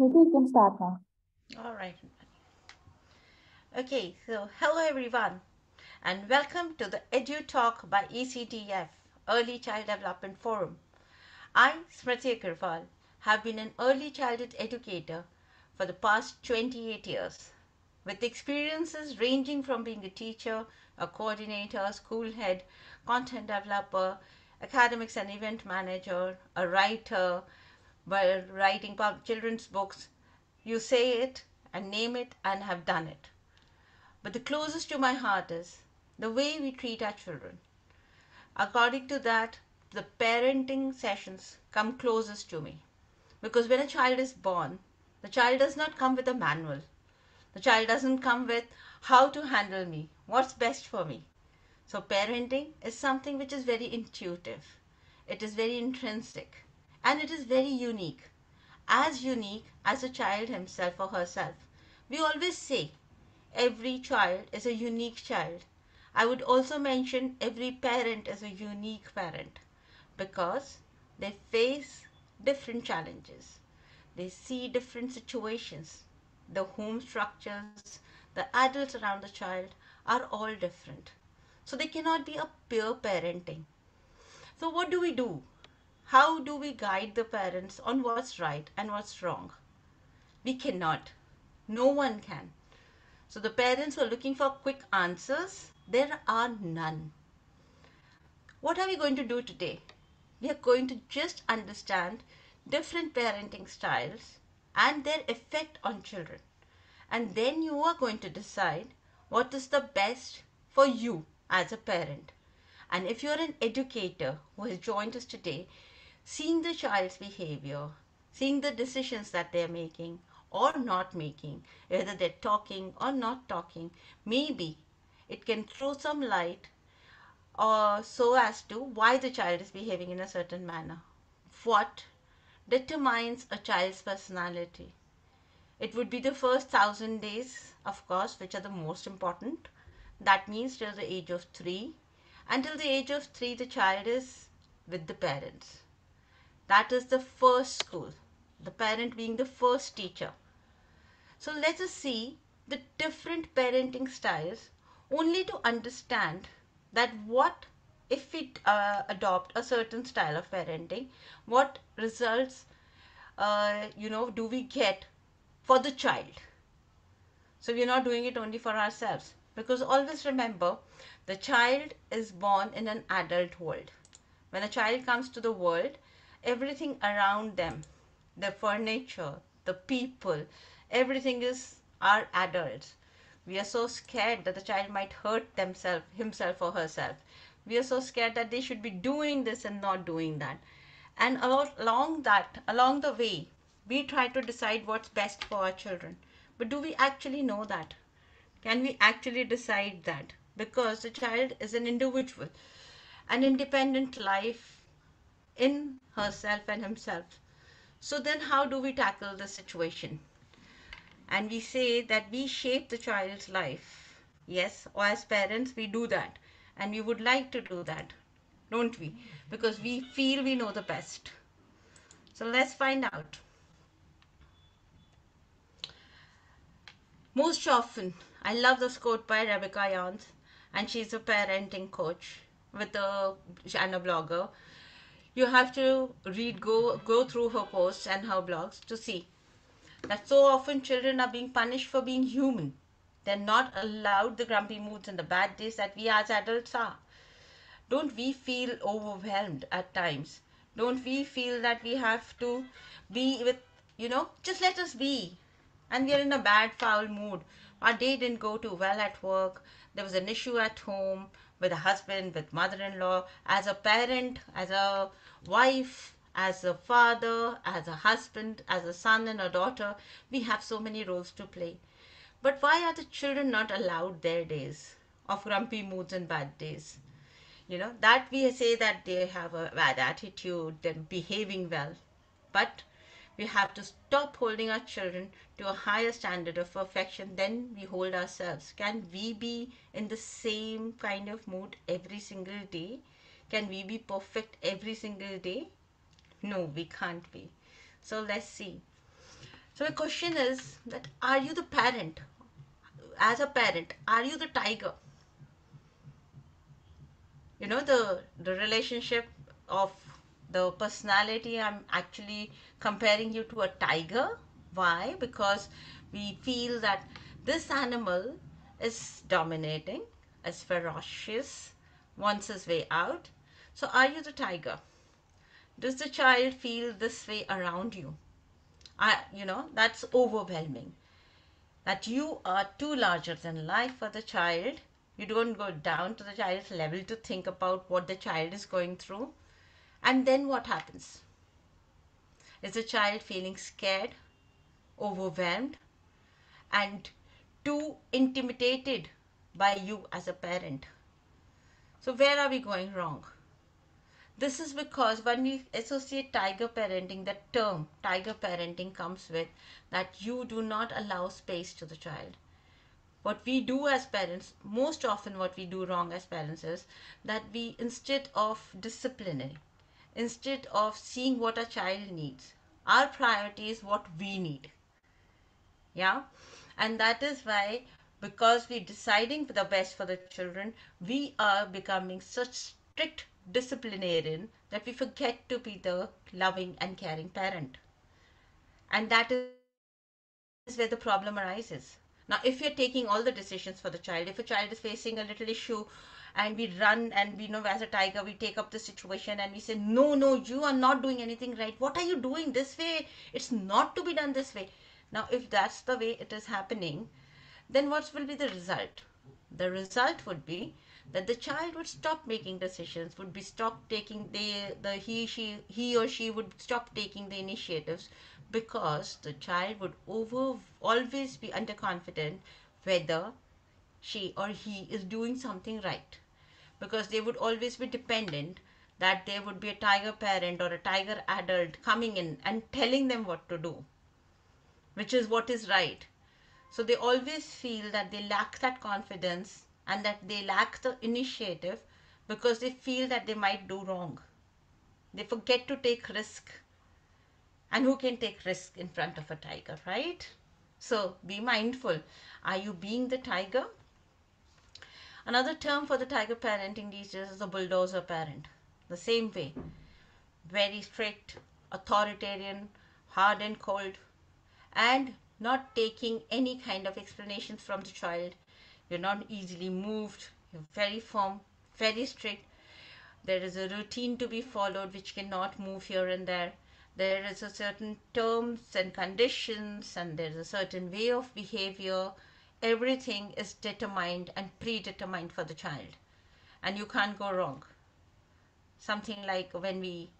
Maybe you can start now. All right. Okay, so hello everyone and welcome to the Edu Talk by ECDF, Early Child Development Forum. I, Smriti Agarwal, have been an early childhood educator for the past 28 years, with experiences ranging from being a teacher, a coordinator, school head, content developer, academics and event manager, a writer, by writing children's books. You say it and name it and have done it. But the closest to my heart is the way we treat our children. According to that, the parenting sessions come closest to me. Because when a child is born, the child does not come with a manual. The child doesn't come with how to handle me, what's best for me. So, parenting is something which is very intuitive, it is very intrinsic, and it is very unique as a child himself or herself. We always say every child is a unique child. I would also mention every parent is a unique parent because they face different challenges. They see different situations. The home structures, the adults around the child are all different. So they cannot be a peer parenting. So, what do we do? How do we guide the parents on what's right and what's wrong? We cannot. No one can. So the parents were looking for quick answers. There are none. What are we going to do today? We are going to just understand different parenting styles and their effect on children. And then you are going to decide what is the best for you as a parent. And if you're an educator who has joined us today, seeing the child's behavior, seeing the decisions that they're making or not making, whether they're talking or not talking, maybe it can throw some light or so as to why the child is behaving in a certain manner. What determines a child's personality? It would be the first 1,000 days, of course, which are the most important. That means till the age of 3. Until the age of 3, the child is with the parents. That is the first school, the parent being the first teacher. So let us see the different parenting styles only to understand that what if we adopt a certain style of parenting, what results do we get for the child. So we're not doing it only for ourselves because always remember the child is born in an adult world. When a child comes to the world, everything around them, the furniture, the people, everything is our adults. We are so scared that the child might hurt themselves, himself or herself. We are so scared that they should be doing this and not doing that. And along the way, we try to decide what's best for our children. But do we actually know that? Can we actually decide that? Because the child is an individual, an independent life in herself and himself. So then how do we tackle the situation? And we say that we shape the child's life. Yes, or as parents we do that. And we would like to do that, don't we? Because we feel we know the best. So let's find out. Most often, I love this quote by Rebecca Yarns, and she's a parenting coach with a and a blogger. You have to go through her posts and her blogs to see that so often children are being punished for being human. They're not allowed the grumpy moods and the bad days that we as adults are. Don't we feel overwhelmed at times? Don't we feel that we have to be with, just let us be? And we are in a bad, foul mood. Our day didn't go too well at work. There was an issue at home with a husband, with mother in law. As a parent, as a wife, as a father, as a husband, as a son and a daughter, we have so many roles to play. But why are the children not allowed their days of grumpy moods and bad days? That we say that they have a bad attitude, they're behaving well. But we have to stop holding our children to a higher standard of perfection than we hold ourselves. Can we be in the same kind of mood every single day? Can we be perfect every single day? No, we can't be. So let's see. So the question is that, are you the parent? As a parent, are you the tiger? The relationship of the personality, I'm actually comparing you to a tiger. Why? Because we feel that this animal is dominating, is ferocious, wants his way out. So are you the tiger? Does the child feel this way around you? That's overwhelming, that you are too larger than life for the child. You don't go down to the child's level to think about what the child is going through. And then what happens? Is the child feeling scared, overwhelmed, and too intimidated by you as a parent? So, where are we going wrong? This is because when we associate tiger parenting, the term tiger parenting comes with that you do not allow space to the child. What we do as parents, most often what we do wrong as parents is that we, instead of disciplining, instead of seeing what a child needs, our priority is what we need. Yeah. And that is why, because we're deciding for the best for the children, we are becoming such strict disciplinarian that we forget to be the loving and caring parent. And that is where the problem arises. Now, if you're taking all the decisions for the child, if a child is facing a little issue and we run, and we know as a tiger, we take up the situation and we say, no, no, you are not doing anything right. What are you doing this way? It's not to be done this way. Now, if that's the way it is happening, then what will be the result? The result would be that the child would stop making decisions, would be stop taking the he or she would stop taking the initiatives, because the child would over always be underconfident whether she or he is doing something right, because they would always be dependent that there would be a tiger parent or a tiger adult coming in and telling them what to do, which is what is right. So they always feel that they lack that confidence and that they lack the initiative because they feel that they might do wrong. They forget to take risk. And who can take risk in front of a tiger, right? So be mindful. Are you being the tiger? Another term for the tiger parenting these days is the bulldozer parent. The same way. Very strict, authoritarian, hard and cold, and not taking any kind of explanations from the child. You're not easily moved, you're very firm, very strict. There is a routine to be followed which cannot move here and there. There is a certain terms and conditions, and there is a certain way of behavior. Everything is determined and predetermined for the child, and you can't go wrong. Something like when we,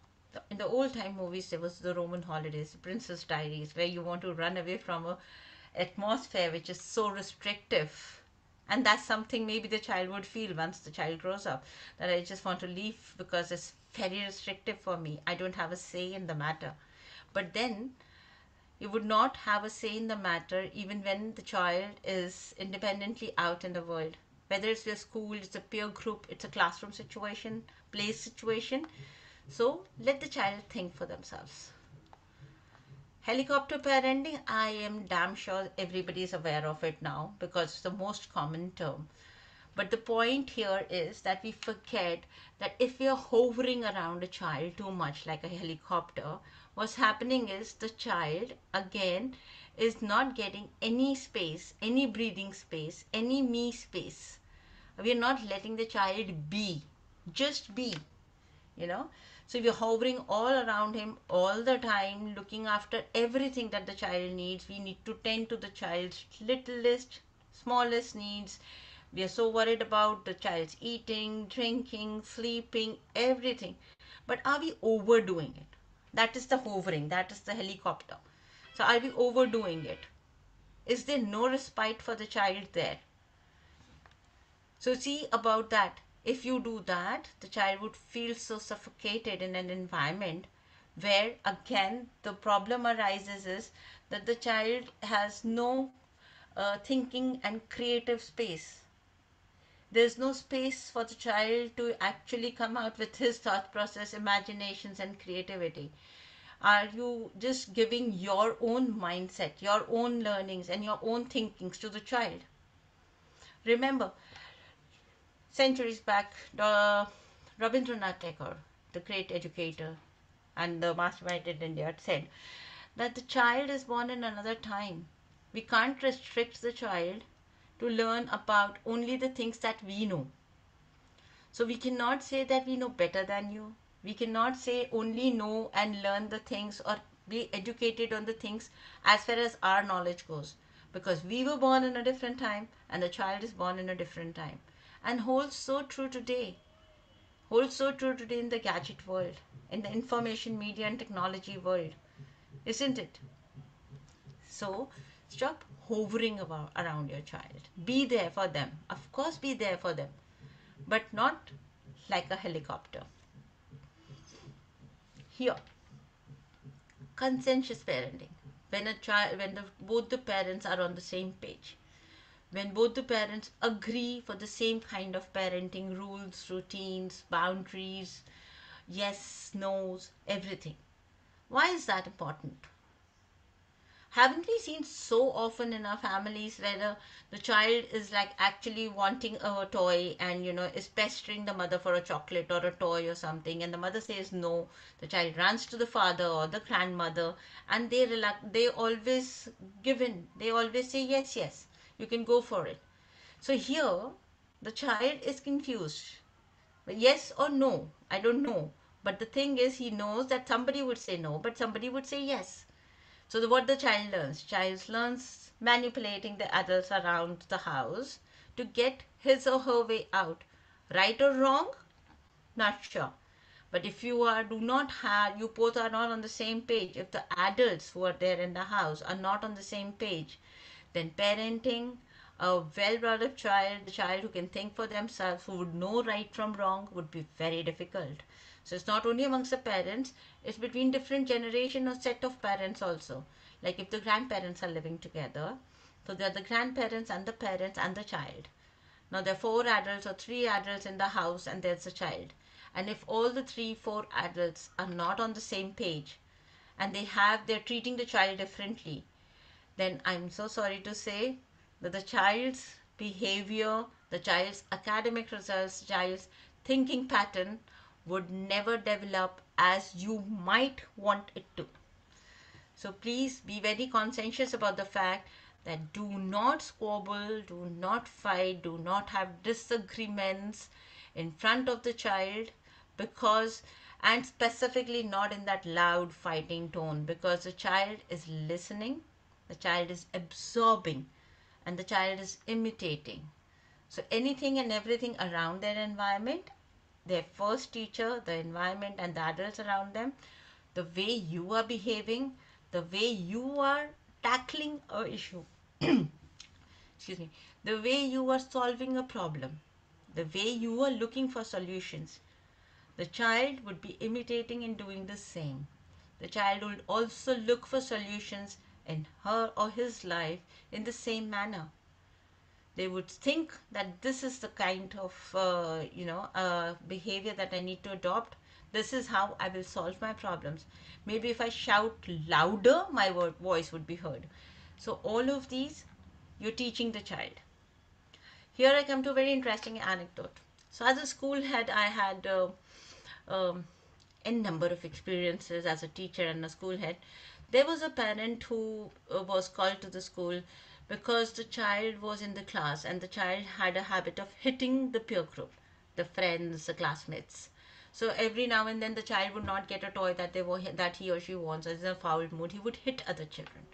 in the old time movies, there was the Roman holidays, Princess Diaries, where you want to run away from a atmosphere which is so restrictive. And that's something maybe the child would feel once the child grows up, that I just want to leave because it's very restrictive for me. I don't have a say in the matter. But then you would not have a say in the matter even when the child is independently out in the world. Whether it's your school, it's a peer group, it's a classroom situation, play situation. So let the child think for themselves. Helicopter parenting, I am damn sure everybody is aware of it now because it's the most common term. But the point here is that we forget that if we are hovering around a child too much like a helicopter, what's happening is the child again is not getting any space, any breathing space, any me space. We are not letting the child be, just be, you know. So we're hovering all around him all the time, looking after everything that the child needs. We need to tend to the child's littlest, smallest needs. We are so worried about the child's eating, drinking, sleeping, everything. But are we overdoing it? That is the hovering, that is the helicopter. So are we overdoing it? Is there no respite for the child there? So see about that. If you do that, the child would feel so suffocated in an environment where again the problem arises is that the child has no thinking and creative space. There's no space for the child to actually come out with his thought process, imaginations, and creativity. Are you just giving your own mindset, your own learnings, and your own thinkings to the child? Remember, centuries back, the Rabindranath Tagore, the great educator and the mastermind in India, said that the child is born in another time. We can't restrict the child to learn about only the things that we know. So we cannot say that we know better than you. We cannot say only know and learn the things or be educated on the things as far as our knowledge goes. Because we were born in a different time and the child is born in a different time. And holds so true today. Holds so true today in the gadget world, in the information media and technology world. Isn't it? So stop hovering around your child. Be there for them. Of course, be there for them, but not like a helicopter. Here, conscientious parenting. When a child, when both the parents are on the same page, when both the parents agree for the same kind of parenting rules, routines, boundaries, yes, no's, everything. Why is that important? Haven't we seen so often in our families where the child is like actually wanting a toy and is pestering the mother for a chocolate or a toy or something, and the mother says no. The child runs to the father or the grandmother, and they always give in. They always say yes, yes, you can go for it. So here the child is confused. Yes or no, I don't know. But the thing is, he knows that somebody would say no, but somebody would say yes. So what the child learns? Child learns manipulating the adults around the house to get his or her way out. Right or wrong? Not sure. But if do not have, you both are not on the same page, if the adults who are there in the house are not on the same page, then parenting a well brought up child, the child who can think for themselves, who would know right from wrong, would be very difficult. So it's not only amongst the parents, it's between different generation or set of parents also. Like if the grandparents are living together, so they're the grandparents and the parents and the child. Now there are four adults or three adults in the house and there's a child. And if all the three, four adults are not on the same page and they're treating the child differently, then I'm so sorry to say that the child's behavior, the child's academic results, the child's thinking pattern would never develop as you might want it to. So please be very conscientious about the fact that do not squabble, do not fight, do not have disagreements in front of the child, because, and specifically not in that loud fighting tone, because the child is listening, the child is absorbing, and the child is imitating. So anything and everything around their environment, their first teacher, the environment, and the adults around them, the way you are behaving, the way you are tackling a issue, excuse me, the way you are solving a problem, the way you are looking for solutions, the child would be imitating and doing the same. The child would also look for solutions in her or his life in the same manner. They would think that this is the kind of behavior that I need to adopt. This is how I will solve my problems. Maybe if I shout louder, my voice would be heard. So all of these, you're teaching the child. Here I come to a very interesting anecdote. So as a school head, I had um, n number of experiences as a teacher and a school head. There was a parent who was called to the school because the child was in the class and the child had a habit of hitting the peer group, the friends, the classmates. So every now and then the child would not get a toy that he or she wants. As in a foul mood, he would hit other children.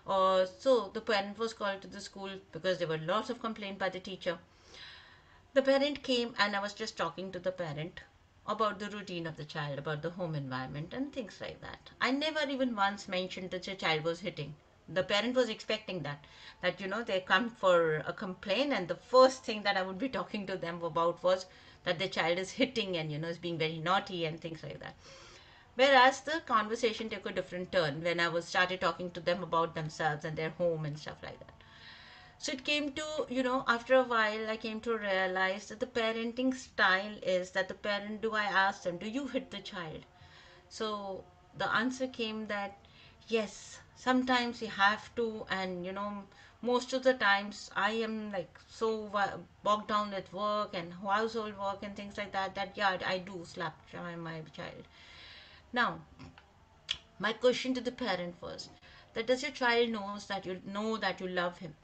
So the parent was called to the school because there were lots of complaints by the teacher. The parent came and I was just talking to the parent about the routine of the child, about the home environment and things like that. I never even once mentioned that the child was hitting. The parent was expecting that they come for a complaint, and the first thing that I would be talking to them about was that the child is hitting and is being very naughty and things like that. Whereas the conversation took a different turn when I was started talking to them about themselves and their home and stuff like that. So it came to, after a while, I came to realize that the parenting style is that the parent, do I ask them, do you hit the child? So the answer came that yes, sometimes you have to, and most of the times I am like so bogged down with work and household work and things like that, that yeah, I do slap my child. Now, my question to the parent was that does your child know that you love him?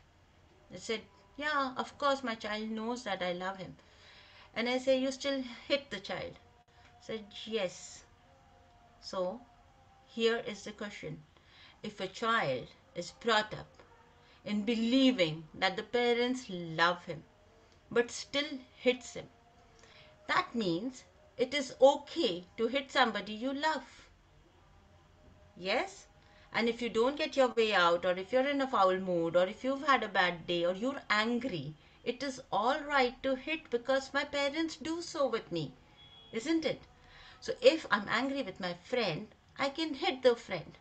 They said, yeah, of course my child knows that I love him. And I say, you still hit the child? Said, yes. So here is the question. If a child is brought up in believing that the parents love him but still hits him, that means it is okay to hit somebody you love. Yes? And if you don't get your way out, or if you're in a foul mood, or if you've had a bad day, or you're angry, it is all right to hit because my parents do so with me, isn't it? So if I'm angry with my friend, I can hit the friend.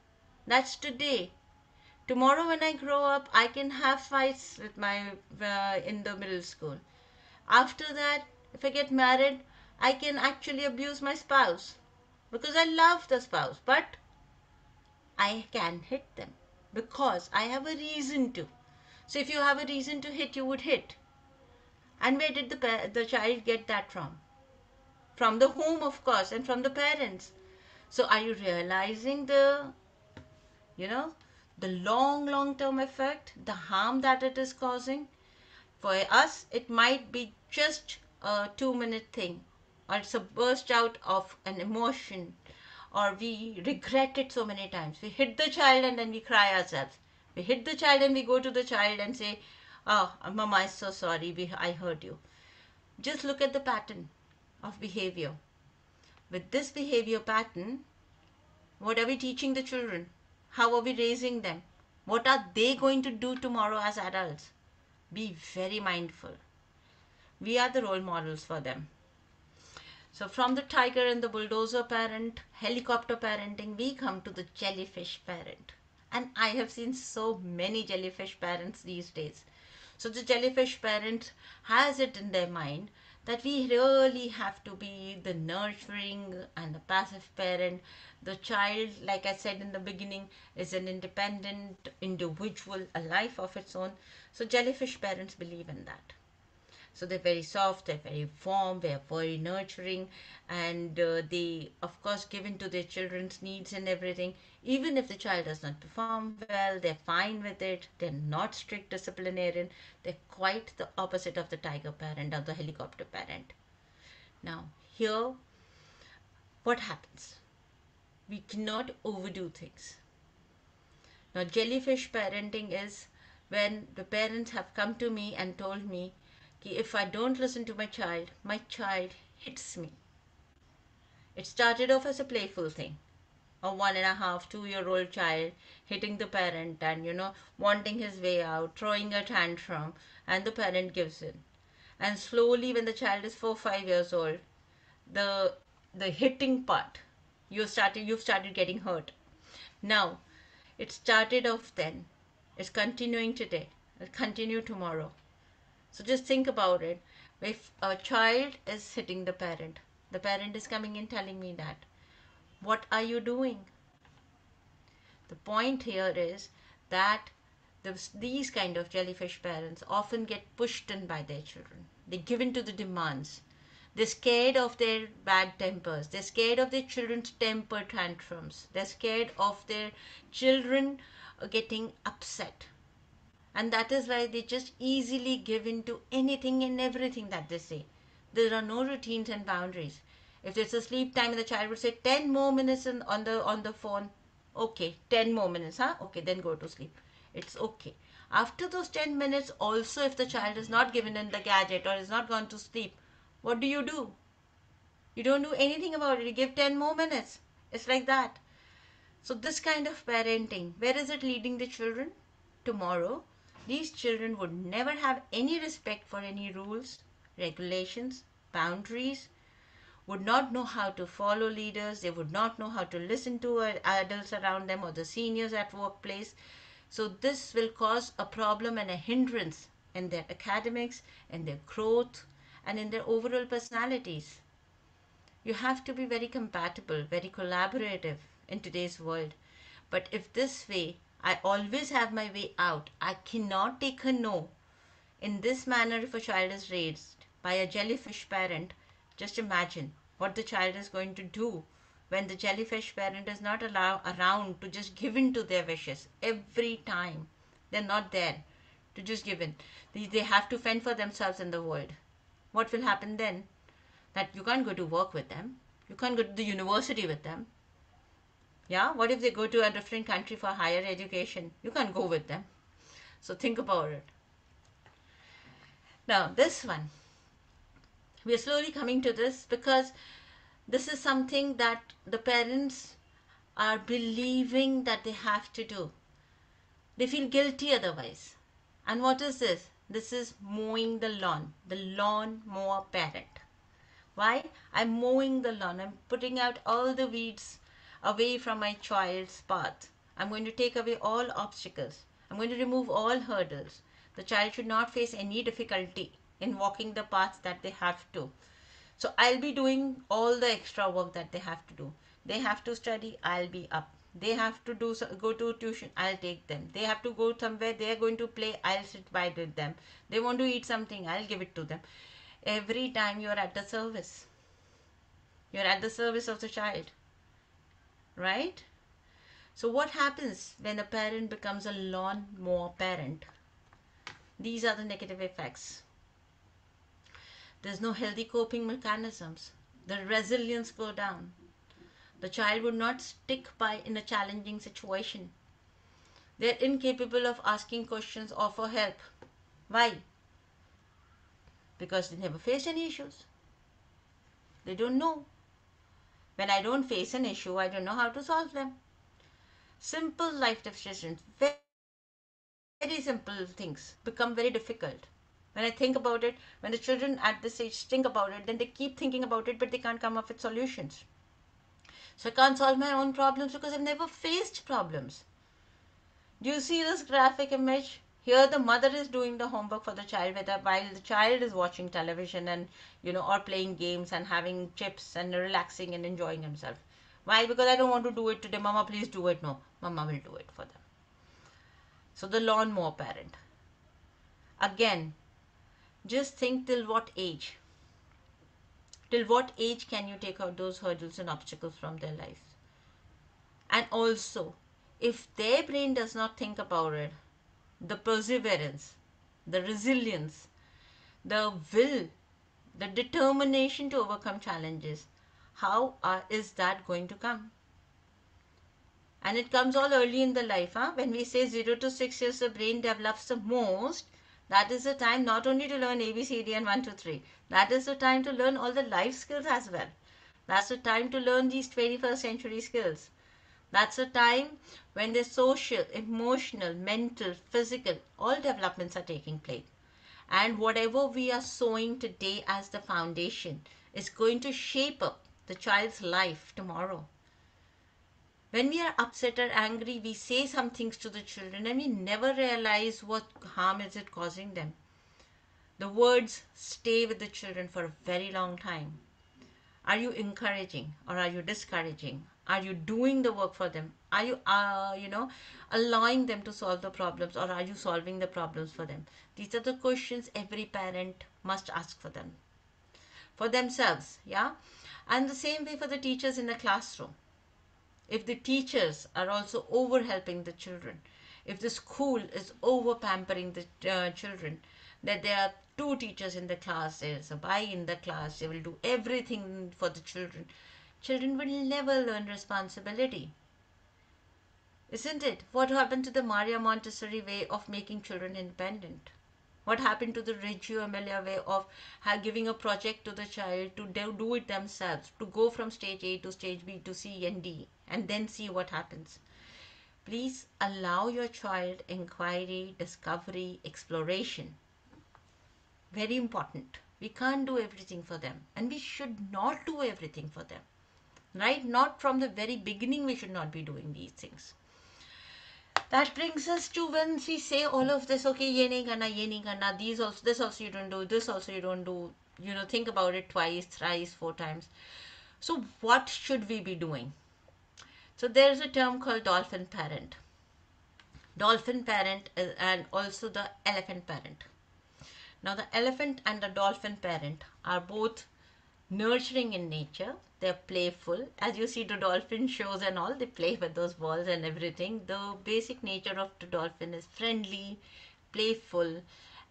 That's today. Tomorrow, when I grow up, I can have fights with my in the middle school. After that, if I get married, I can actually abuse my spouse because I love the spouse. But I can hit them because I have a reason to. So if you have a reason to hit, you would hit. And where did the child get that from? From the home, of course, and from the parents. So are you realizing you know, the long term effect, the harm that it is causing? For us, it might be just a 2 minute thing, or it's a burst out of an emotion, or we regret it so many times. We hit the child and then we cry ourselves. We hit the child and we go to the child and say, oh, Mama is so sorry, I hurt you. Just look at the pattern of behavior. With this behavior pattern, what are we teaching the children? How are we raising them? What are they going to do tomorrow as adults? Be very mindful. We are the role models for them. So, from the tiger and the bulldozer parent, helicopter parenting, we come to the jellyfish parent. And I have seen so many jellyfish parents these days. So, the jellyfish parent has it in their mind that we really have to be the nurturing and the passive parent. The child, like I said in the beginning, is an independent individual, a life of its own. So, jellyfish parents believe in that. So they're very soft, they're very warm, they're very nurturing, and they, of course, give in to their children's needs and everything. Even if the child does not perform well, they're fine with it. They're not strict disciplinarian. They're quite the opposite of the tiger parent or the helicopter parent. Now, here, what happens? We cannot overdo things. Now, jellyfish parenting is when the parents have come to me and told me कि if I don't listen to my child hits me. It started off as a playful thing. A 1.5, 2 year old child hitting the parent and, wanting his way out, throwing a tantrum, and the parent gives in. And slowly, when the child is 4, 5 years old, the the hitting part, you've started getting hurt. Now, it started off then. It's continuing today. It'll continue tomorrow. So just think about it. If a child is hitting the parent is coming in telling me that. What are you doing? The point here is that these kind of jellyfish parents often get pushed in by their children. They give in to the demands. They're scared of their bad tempers. They're scared of their children's temper tantrums. They're scared of their children getting upset. And that is why they just easily give in to anything and everything that they say. There are no routines and boundaries. If there's a sleep time and the child would say 10 more minutes on the phone, okay, 10 more minutes, huh? Okay, then go to sleep. It's okay. After those 10 minutes, also if the child is not given in the gadget or is not gone to sleep, what do? You don't do anything about it. You give 10 more minutes. It's like that. So, this kind of parenting, where is it leading the children? Tomorrow, these children would never have any respect for any rules, regulations, boundaries, would not know how to follow leaders, they would not know how to listen to adults around them or the seniors at workplace. So, this will cause a problem and a hindrance in their academics, in their growth, and in their overall personalities. You have to be very compatible, very collaborative in today's world. But if this way, I always have my way out, I cannot take a no. In this manner, if a child is raised by a jellyfish parent, just imagine what the child is going to do when the jellyfish parent is not around to just give in to their wishes every time. They're not there to just give in. They have to fend for themselves in the world. What will happen then? That you can't go to work with them. You can't go to the university with them. Yeah, what if they go to a different country for higher education? You can't go with them. So think about it. Now, this one, we are slowly coming to this because this is something that the parents are believing that they have to do. They feel guilty otherwise. And what is this? This is mowing the lawn mower parent. Why? I'm mowing the lawn. I'm putting out all the weeds away from my child's path. I'm going to take away all obstacles. I'm going to remove all hurdles. The child should not face any difficulty in walking the paths that they have to. So I'll be doing all the extra work that they have to do. They have to study, I'll be up. They have to go to tuition, I'll take them. They have to go somewhere, they're going to play, I'll sit by with them. They want to eat something, I'll give it to them. Every time you're at the service. You're at the service of the child. Right? So what happens when a parent becomes a lawnmower parent? These are the negative effects. There's no healthy coping mechanisms. The resilience go down. The child would not stick by in a challenging situation. They're incapable of asking questions or for help. Why? Because they never faced any issues. They don't know. When I don't face an issue, I don't know how to solve them. Simple life decisions, very simple things become very difficult. When I think about it, when the children at this age think about it, then they keep thinking about it, but they can't come up with solutions. So I can't solve my own problems because I've never faced problems. Do you see this graphic image? Here the mother is doing the homework for the child while the child is watching television and or playing games and having chips and relaxing and enjoying himself. Why? Because I don't want to do it today. Mama, please do it. No, Mama will do it for them. So the lawnmower parent. Again, just think till what age? Till what age can you take out those hurdles and obstacles from their life? And also, if their brain does not think about it, the perseverance, the resilience, the will, the determination to overcome challenges, how is that going to come? And it comes all early in the life. When we say 0 to 6 years, the brain develops the most. That is the time not only to learn ABCD and 1, 2, 3. That is the time to learn all the life skills as well. That's the time to learn these 21st century skills. That's the time when the social, emotional, mental, physical, all developments are taking place. And whatever we are sowing today as the foundation is going to shape up the child's life tomorrow. When we are upset or angry, we say some things to the children and we never realize what harm is it causing them. The words stay with the children for a very long time. Are you encouraging or are you discouraging? Are you doing the work for them? Are you, allowing them to solve the problems, or are you solving the problems for them? These are the questions every parent must ask for them, for themselves, yeah? And the same way for the teachers in the classroom. If the teachers are also over helping the children, if the school is over pampering the children, that there are two teachers in the class, there's a boy in the class, they will do everything for the children. Children will never learn responsibility. Isn't it? What happened to the Maria Montessori way of making children independent? What happened to the Reggio Emilia way of giving a project to the child to do it themselves, to go from stage A to stage B to C and D, and then see what happens? Please allow your child inquiry, discovery, exploration. Very important. We can't do everything for them, and we should not do everything for them. Right? Not from the very beginning, we should not be doing these things. That brings us to when we say all of this, okay, ye nahi karna, this also you don't do, this also you don't do, think about it twice, thrice, 4 times. So what should we be doing? So there's a term called dolphin parent and also the elephant parent. Now the elephant and the dolphin parent are both nurturing in nature. They're playful. As you see the dolphin shows and all, they play with those balls and everything. The basic nature of the dolphin is friendly, playful,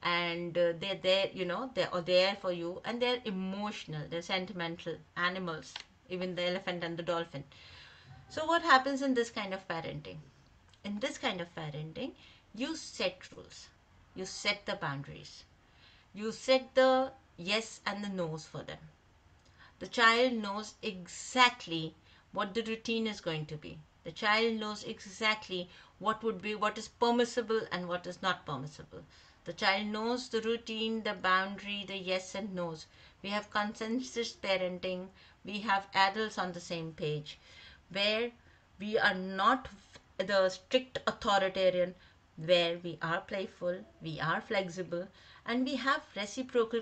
and they're there, they're there for you, and they're emotional, they're sentimental animals, even the elephant and the dolphin. So what happens in this kind of parenting? In this kind of parenting, you set rules, you set the boundaries, you set the yes and the no's for them. The child knows exactly what the routine is going to be. The child knows exactly what is permissible and what is not permissible. The child knows the routine, the boundary, the yes and no's. We have consensus parenting. We have adults on the same page, where we are not the strict authoritarian, where we are playful, we are flexible, and we have reciprocal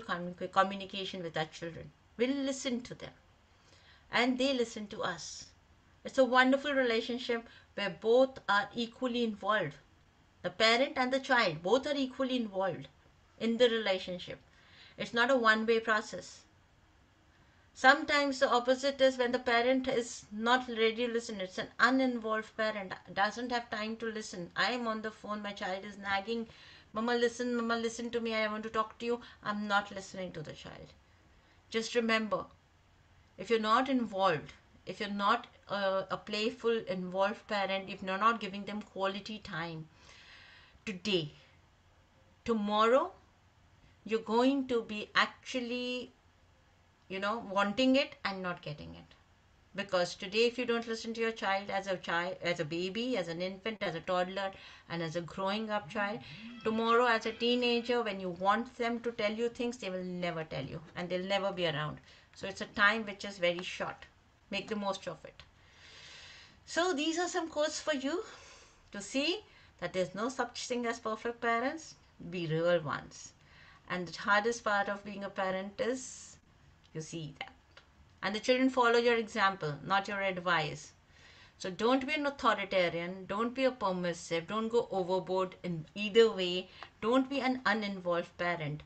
communication with our children. We'll listen to them and they listen to us. It's a wonderful relationship where both are equally involved. The parent and the child both are equally involved in the relationship. It's not a one way process. Sometimes the opposite is when the parent is not ready to listen. It's an uninvolved parent, doesn't have time to listen. I am on the phone, my child is nagging, Mama, listen to me, I want to talk to you. I'm not listening to the child. Just remember, if you're not involved, if you're not a playful, involved parent, if you're not giving them quality time today, tomorrow, you're going to be actually, wanting it and not getting it. Because today, if you don't listen to your child, as a baby, as an infant, as a toddler, and as a growing up child, tomorrow as a teenager, when you want them to tell you things, they will never tell you and they'll never be around. So it's a time which is very short. Make the most of it. So these are some quotes for you to see that there's no such thing as perfect parents. Be real ones. And the hardest part of being a parent is you see that. And the children follow your example, not your advice. So don't be an authoritarian, don't be a permissive, don't go overboard in either way. Don't be an uninvolved parent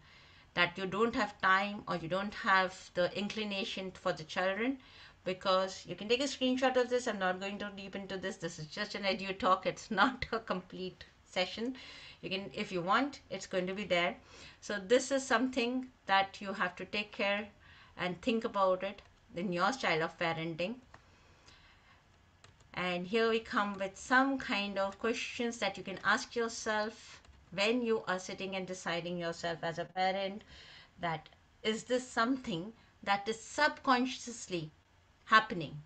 that you don't have time or you don't have the inclination for the children, because you can take a screenshot of this. I'm not going to deep into this. This is just an edu talk. It's not a complete session. You can, if you want, it's going to be there. So this is something that you have to take care and think about it in your style of parenting. And here we come with some kind of questions that you can ask yourself when you are sitting and deciding yourself as a parent, that is this something that is subconsciously happening,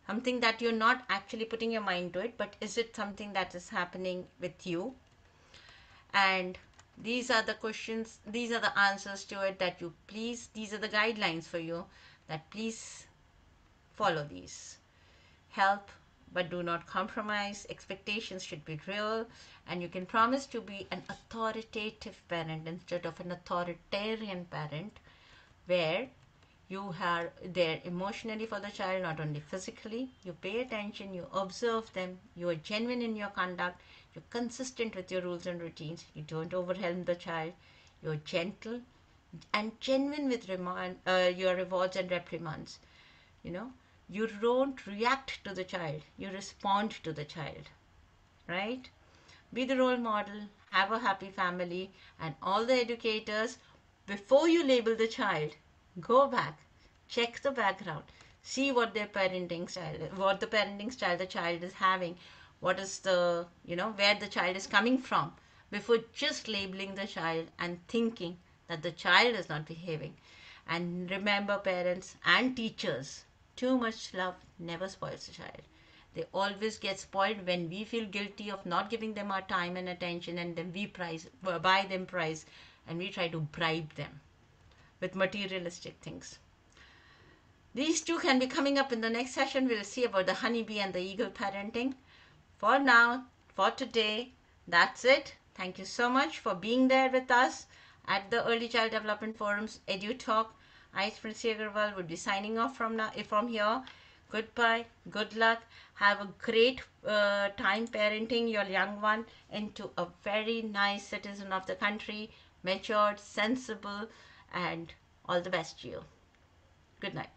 something that you're not actually putting your mind to it, but is it something that is happening with you? And these are the questions, these are the answers to it, that you please, these are the guidelines for you, that please follow these. Help, but do not compromise. Expectations should be real, and you can promise to be an authoritative parent instead of an authoritarian parent, where you are there emotionally for the child, not only physically. You pay attention, you observe them, you are genuine in your conduct, you're consistent with your rules and routines, you don't overwhelm the child, you're gentle and genuine with your rewards and reprimands. You know, you don't react to the child, you respond to the child, right? Be the role model, have a happy family, and all the educators, before you label the child, go back, check the background, see what their parenting style, what the parenting style the child is having, what is the, where the child is coming from, before just labeling the child and thinking that the child is not behaving. And remember, parents and teachers, too much love never spoils a child. They always get spoiled when we feel guilty of not giving them our time and attention, and then we buy them prize, and we try to bribe them with materialistic things. These two can be coming up in the next session. We'll see about the honeybee and the eagle parenting. For now, for today, that's it. Thank you so much for being there with us at the Early Child Development Forum's Edu Talk. I, Smriti Agarwal, would be signing off from here. Goodbye. Good luck. Have a great time parenting your young one into a very nice citizen of the country, matured, sensible, and all the best to you. Good night.